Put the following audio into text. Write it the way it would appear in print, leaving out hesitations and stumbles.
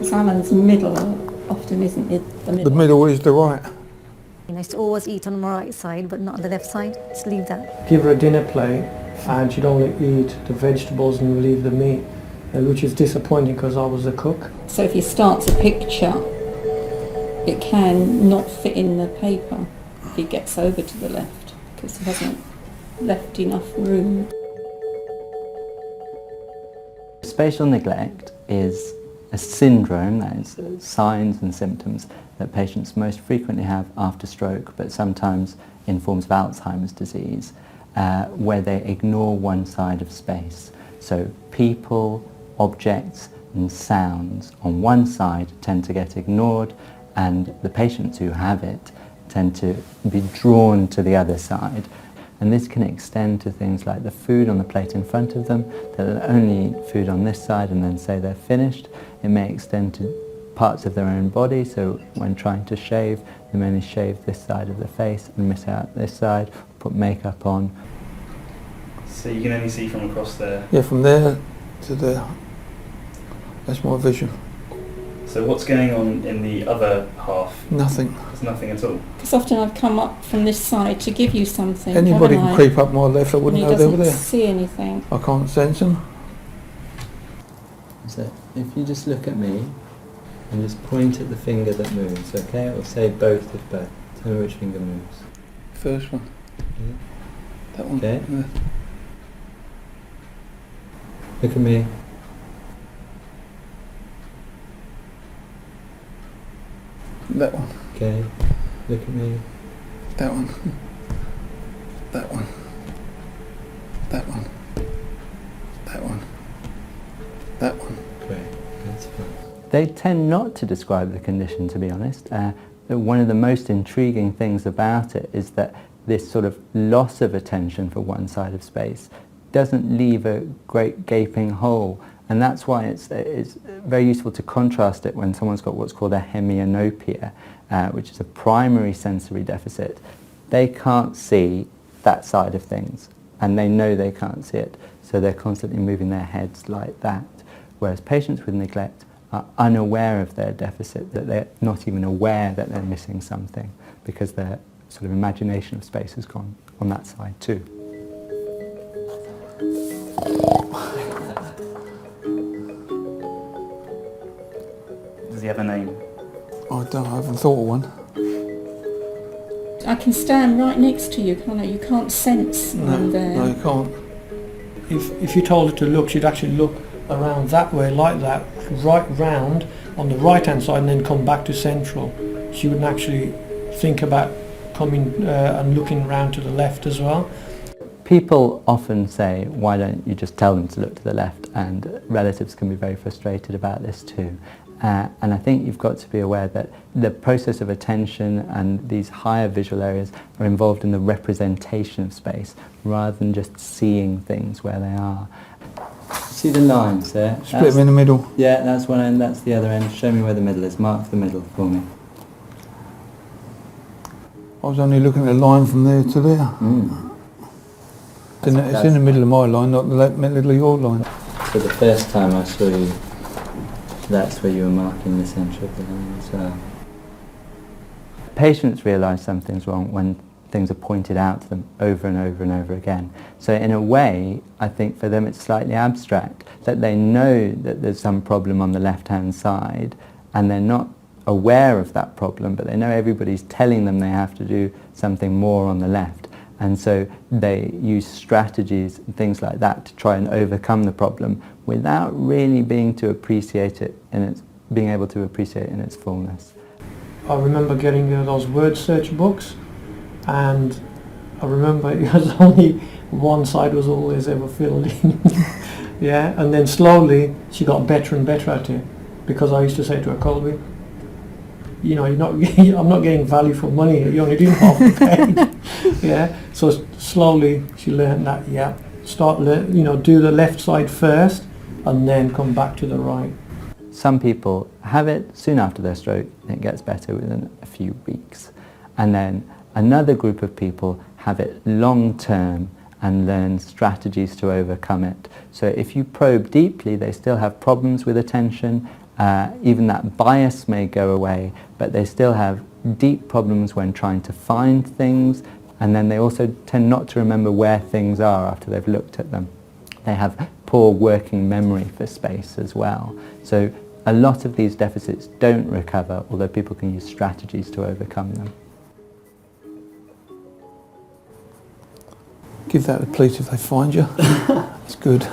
Salmon's middle often isn't it the middle. The middle is the right. I used to always eat on the right side, but not on the left side. Just leave that. Give her a dinner plate and she'd only eat the vegetables and leave the meat, which is disappointing because I was a cook. So if you start to picture, it can not fit in the paper if it gets over to the left because it hasn't left enough room. Spatial neglect is a syndrome, that is signs and symptoms that patients most frequently have after stroke, but sometimes in forms of Alzheimer's disease, where they ignore one side of space. So people, objects and sounds on one side tend to get ignored, and the patients who have it tend to be drawn to the other side. And this can extend to things like the food on the plate in front of them. They'll only eat food on this side and then say they're finished. It may extend to parts of their own body, so when trying to shave, they may only shave this side of the face and miss out this side, put makeup on. So you can only see from across there? Yeah, from there to there. That's my vision. So what's going on in the other half? Nothing. There's nothing at all? Because often I've come up from this side to give you something. Anybody can creep up my left, I wouldn't know they were there. He doesn't see anything. I can't sense them. So if you just look at me and just point at the finger that moves, okay? Or say both if both. Tell me which finger moves. First one. Yeah. That one. Okay. Yeah. Look at me. That one. Okay. Look at me. That one. That one. That one. That one. That one. Great. That's fine. They tend not to describe the condition, to be honest. One of the most intriguing things about it is that this sort of loss of attention for one side of space doesn't leave a great gaping hole. And that's why it's very useful to contrast it when someone's got what's called a hemianopia, which is a primary sensory deficit. They can't see that side of things, and they know they can't see it, so they're constantly moving their heads like that. Whereas patients with neglect are unaware of their deficit, that they're not even aware that they're missing something, because their sort of imagination of space has gone on that side too. Does he have a name? I haven't thought of one. I can stand right next to you, can't I? You can't sense I'm there. No, you can't. If you told her to look, she'd actually look around that way, like that, right round on the right hand side and then come back to central. She wouldn't actually think about coming and looking round to the left as well. People often say, why don't you just tell them to look to the left, and relatives can be very frustrated about this too. And I think you've got to be aware that the process of attention and these higher visual areas are involved in the representation of space rather than just seeing things where they are. See the lines there? Split them in the middle. Yeah, that's one end, that's the other end. Show me where the middle is. Mark the middle for me. I was only looking at the line from there to there. It's in the middle of my line, not the middle of your line. So the first time I saw you, that's where you were marking the centre of the line as well. Patients realise something's wrong when things are pointed out to them over and over and over again. So in a way, I think for them it's slightly abstract, that they know that there's some problem on the left-hand side and they're not aware of that problem, but they know everybody's telling them they have to do something more on the left. And so they use strategies and things like that to try and overcome the problem without really being able to appreciate it in its fullness. I remember getting those word search books, and I remember it was only one side was always ever filled in. Yeah, and then slowly she got better and better at it, because I used to say to her, Colby, you know, I'm not getting value for money here, you're only doing half the page. Yeah, so slowly she learned that, yeah, do the left side first and then come back to the right. Some people have it soon after their stroke and it gets better within a few weeks. And then another group of people have it long term and learn strategies to overcome it. So if you probe deeply, they still have problems with attention even that bias may go away, but they still have deep problems when trying to find things, and then they also tend not to remember where things are after they've looked at them. They have poor working memory for space as well. So a lot of these deficits don't recover, although people can use strategies to overcome them. Give that a pleat if they find you. That's good.